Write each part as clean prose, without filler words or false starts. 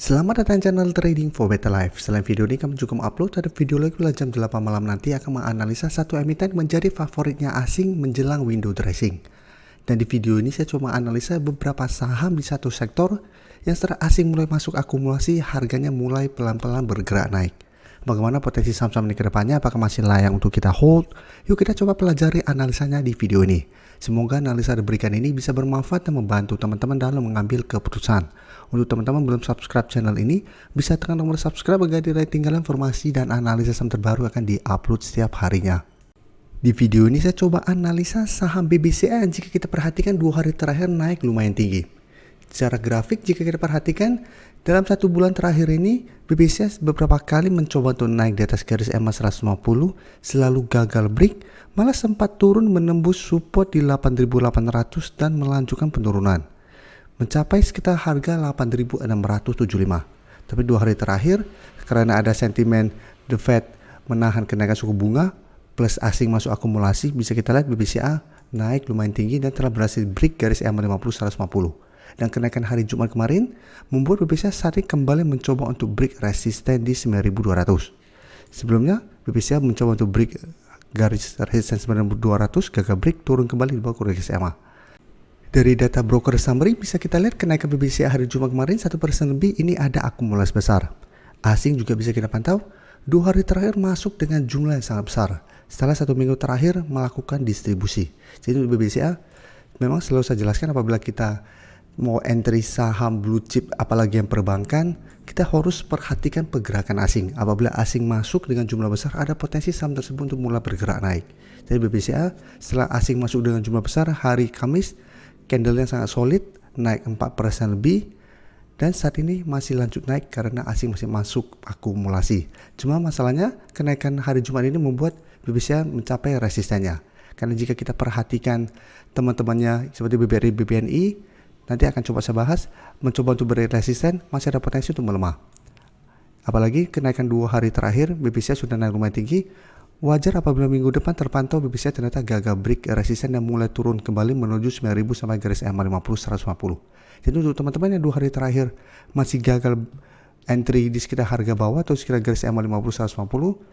Selamat datang di channel Trading for Better Life. Selain video ini, kami juga mengupload ada video lagi pada jam 8 malam nanti akan menganalisa satu emiten menjadi favoritnya asing menjelang window dressing. Dan di video ini saya coba analisa beberapa saham di satu sektor yang secara asing mulai masuk akumulasi, harganya mulai pelan-pelan bergerak naik. Bagaimana potensi saham-saham ini ke depannya, apakah masih layak untuk kita hold? Yuk kita coba pelajari analisanya di video ini. Semoga analisa diberikan ini bisa bermanfaat dan membantu teman-teman dalam mengambil keputusan. Untuk teman-teman belum subscribe channel ini, bisa tekan tombol subscribe agar tidak ketinggalan informasi dan analisa saham terbaru akan diupload setiap harinya. Di video ini saya coba analisa saham BBCA jika kita perhatikan 2 hari terakhir naik lumayan tinggi. Secara grafik jika kita perhatikan dalam 1 bulan terakhir ini BBCA beberapa kali mencoba untuk naik di atas garis EMA 150 selalu gagal break, malah sempat turun menembus support di 8.800 dan melanjutkan penurunan mencapai sekitar harga 8.675. Tapi 2 hari terakhir karena ada sentimen The Fed menahan kenaikan suku bunga plus asing masuk akumulasi, bisa kita lihat BBCA naik lumayan tinggi dan telah berhasil break garis EMA 50 150. Dan kenaikan hari Jumat kemarin membuat BBCA saat ini kembali mencoba untuk break resisten di 9.200. Sebelumnya BBCA mencoba untuk break garis resisten 9.200, gagal break, turun kembali di bawah garis EMA. Dari data broker summary bisa kita lihat kenaikan BBCA hari Jumat kemarin 1% lebih, ini ada akumulasi besar. Asing juga bisa kita pantau 2 hari terakhir masuk dengan jumlah yang sangat besar. Setelah 1 minggu terakhir melakukan distribusi. Jadi BBCA memang selalu saya jelaskan apabila kita mau entry saham blue chip apalagi yang perbankan, kita harus perhatikan pergerakan asing. Apabila asing masuk dengan jumlah besar, ada potensi saham tersebut untuk mulai bergerak naik. Jadi BBCA setelah asing masuk dengan jumlah besar hari Kamis, candle yang sangat solid, naik 4% lebih, dan saat ini masih lanjut naik karena asing masih masuk akumulasi. Cuma masalahnya kenaikan hari Jumat ini membuat BBCA mencapai resistennya. Karena jika kita perhatikan teman-temannya seperti BBRI, BBNI, nanti akan coba saya bahas, mencoba untuk beri resisten, masih ada potensi untuk melemah. Apalagi kenaikan 2 hari terakhir BBCA sudah naik lumayan tinggi. Wajar apabila minggu depan terpantau BBCA ternyata gagal break resisten dan mulai turun kembali menuju 9.000 sampai garis EMA 50 150. Jadi untuk teman-teman yang 2 hari terakhir masih gagal entry di sekitar harga bawah atau sekitar garis EMA 50 150,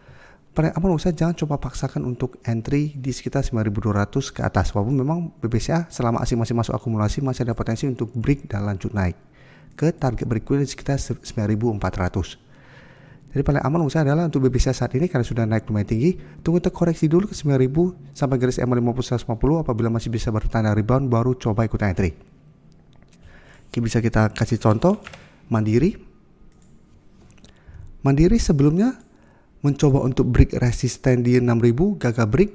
paling aman menurut saya jangan coba paksakan untuk entry di sekitar 9.200 ke atas. Walaupun memang BBCA selama asing masih masuk akumulasi masih ada potensi untuk break dan lanjut naik ke target berikutnya di sekitar 9.400. Jadi paling aman menurut saya adalah untuk BBCA saat ini karena sudah naik lumayan tinggi, tunggu terkoreksi dulu ke 9.000 sampai garis EMA 50 150. Apabila masih bisa bertanda rebound baru coba ikut entry. Oke, bisa kita kasih contoh Mandiri sebelumnya mencoba untuk break resisten di 6.000, gagal break,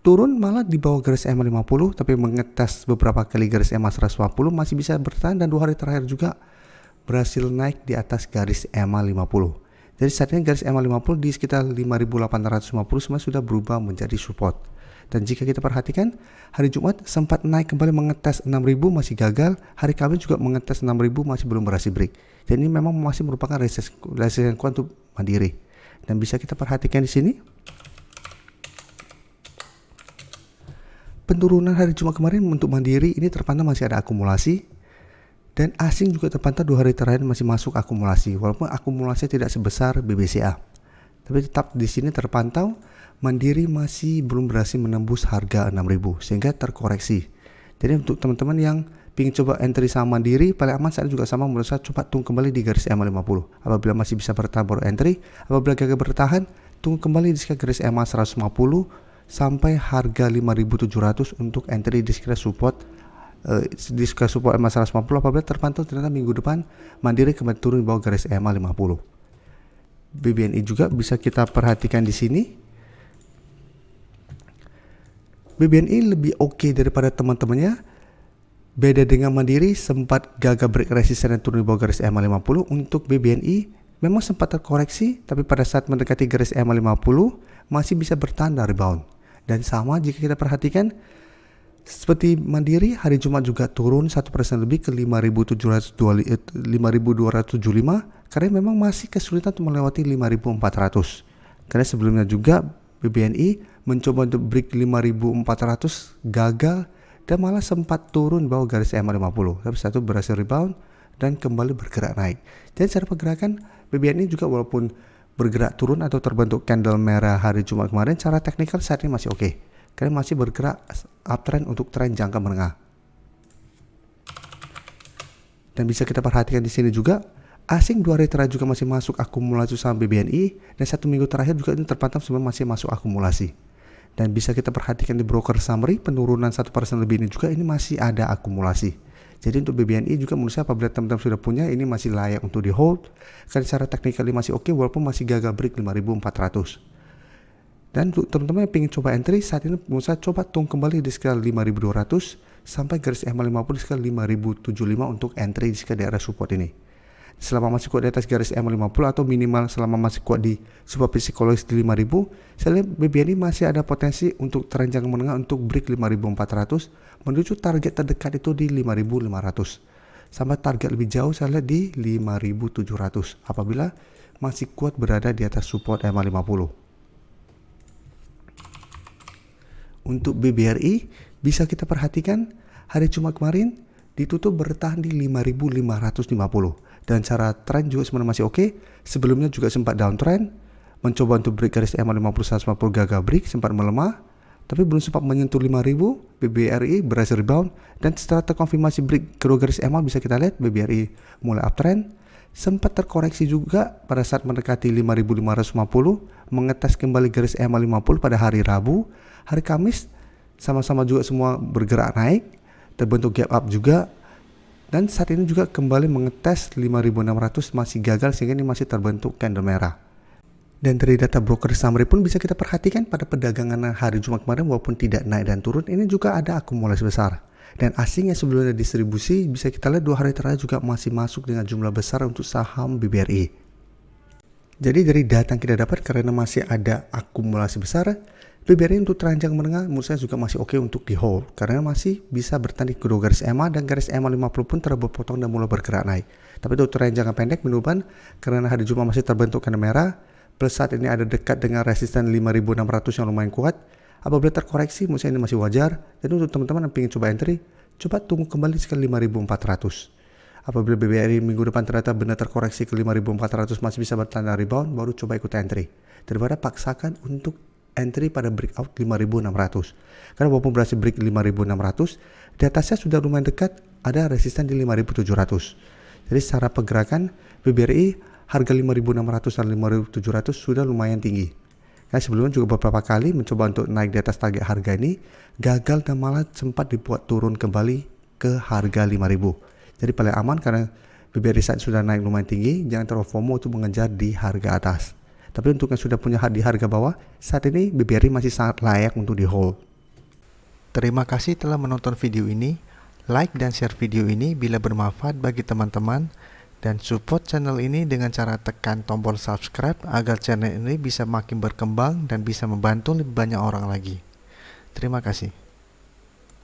turun malah di bawah garis EMA 50, tapi mengetes beberapa kali garis EMA 150 masih bisa bertahan, dan 2 hari terakhir juga berhasil naik di atas garis EMA 50. Jadi saat ini garis EMA 50 di sekitar 5.850 semua sudah berubah menjadi support. Dan jika kita perhatikan hari Jumat sempat naik kembali mengetes 6.000 masih gagal, hari Kamis juga mengetes 6.000 masih belum berhasil break. Jadi ini memang masih merupakan resisten kuat untuk Mandiri. Dan bisa kita perhatikan di sini penurunan hari Jumat kemarin untuk Mandiri ini terpantau masih ada akumulasi, dan asing juga terpantau 2 hari terakhir masih masuk akumulasi walaupun akumulasi tidak sebesar BBCA. Tapi tetap di sini terpantau Mandiri masih belum berhasil menembus harga 6.000 sehingga terkoreksi. Jadi untuk teman-teman yang ingin coba entry saham Mandiri, paling aman saat juga sama menurut saya, coba tunggu kembali di garis EMA 50. Apabila masih bisa bertahan baru entry, apabila gagal bertahan tunggu kembali di sekitar garis EMA 150 sampai harga 5.700 untuk entry di sekitar support di sekitar support EMA 150. Apabila terpantau ternyata minggu depan Mandiri kembali turun di bawah garis EMA 50. BBNI juga bisa kita perhatikan di sini. BBNI lebih oke daripada teman-temannya. Beda dengan Mandiri sempat gagal break resisten dan turun di bawah garis EMA 50. Untuk BBNI memang sempat terkoreksi, tapi pada saat mendekati garis EMA 50 masih bisa bertahan dan rebound. Dan sama jika kita perhatikan seperti Mandiri, hari Jumat juga turun 1% lebih ke 5.275 karena memang masih kesulitan untuk melewati 5.400. Karena sebelumnya juga BBNI mencoba untuk break 5.400 gagal dan malah sempat turun bawah garis EMA 50. Tapi satu berhasil rebound dan kembali bergerak naik. Jadi cara pergerakan BBRI juga walaupun bergerak turun atau terbentuk candle merah hari Jumat kemarin, cara teknikal saat ini masih oke. Karena masih bergerak uptrend untuk tren jangka menengah. Dan bisa kita perhatikan di sini juga, asing 2 hari terakhir juga masih masuk akumulasi saham BBNI, dan 1 minggu terakhir juga ini terpantau sebenarnya masih masuk akumulasi. Dan bisa kita perhatikan di broker summary, penurunan 1% lebih ini juga ini masih ada akumulasi. Jadi untuk BBNI juga menurut saya apabila teman-teman sudah punya, ini masih layak untuk di hold. Karena secara teknikal masih oke walaupun masih gagal break 5.400. Dan untuk teman-teman yang ingin coba entry, saat ini menurut saya coba tunggu kembali di sekitar 5.200 sampai garis EMA50 di sekitar 5.075 untuk entry di sekitar daerah support ini. Selama masih kuat di atas garis EMA50 atau minimal selama masih kuat di support psikologis di 5.000, saya lihat BBNI masih ada potensi untuk tren jangka menengah untuk break 5.400 menuju target terdekat itu di 5.500. Sampai target lebih jauh saya lihat di 5.700 apabila masih kuat berada di atas support EMA50. Untuk BBRI bisa kita perhatikan hari Jumat kemarin ditutup bertahan di 5.550 dan cara tren juga sebenarnya masih oke. Sebelumnya juga sempat downtrend, mencoba untuk break garis EMA50 150 gagal break, sempat melemah tapi belum sempat menyentuh 5.000. BBRI berhasil rebound dan setelah terkonfirmasi break kedua garis EMA bisa kita lihat BBRI mulai uptrend. Sempat terkoreksi juga pada saat mendekati 5.550, mengetes kembali garis EMA50 pada hari Rabu. Hari Kamis sama-sama juga semua bergerak naik, terbentuk gap up juga, dan saat ini juga kembali mengetes 5.600 masih gagal sehingga ini masih terbentuk candle merah. Dan dari data broker summary pun bisa kita perhatikan pada perdagangan hari Jumat kemarin walaupun tidak naik dan turun, ini juga ada akumulasi besar. Dan asing yang sebelumnya distribusi bisa kita lihat 2 hari terakhir juga masih masuk dengan jumlah besar untuk saham BBRI. Jadi dari data yang kita dapat karena masih ada akumulasi besar, BBRI untuk tren jangka menengah menurut saya juga masih oke untuk di hold karena masih bisa bertanding kedua garis EMA dan garis EMA 50 pun terpotong dan mulai bergerak naik. Tapi untuk tren jangka pendek menurut karena hari Jumat masih terbentuk candle merah plus saat ini ada dekat dengan resisten 5.600 yang lumayan kuat. Apabila terkoreksi menurut saya ini masih wajar. Dan untuk teman-teman yang ingin coba entry, coba tunggu kembali sekitar 5.400. Apabila BBRI minggu depan ternyata benar terkoreksi ke 5.400 masih bisa bertanda rebound, baru coba ikut entry. Daripada paksakan untuk entry pada breakout 5.600. Karena walaupun berhasil break 5.600, di atasnya sudah lumayan dekat ada resisten di 5.700. Jadi secara pergerakan BBRI harga 5.600 dan 5.700 sudah lumayan tinggi. Karena sebelumnya juga beberapa kali mencoba untuk naik di atas target harga ini gagal dan malah sempat dibuat turun kembali ke harga 5.000. Jadi paling aman karena BBRI saat sudah naik lumayan tinggi, jangan terlalu FOMO untuk mengejar di harga atas. Tapi untuk yang sudah punya di harga bawah, saat ini BBRI masih sangat layak untuk di hold. Terima kasih telah menonton video ini. Like dan share video ini bila bermanfaat bagi teman-teman. Dan support channel ini dengan cara tekan tombol subscribe agar channel ini bisa makin berkembang dan bisa membantu lebih banyak orang lagi. Terima kasih.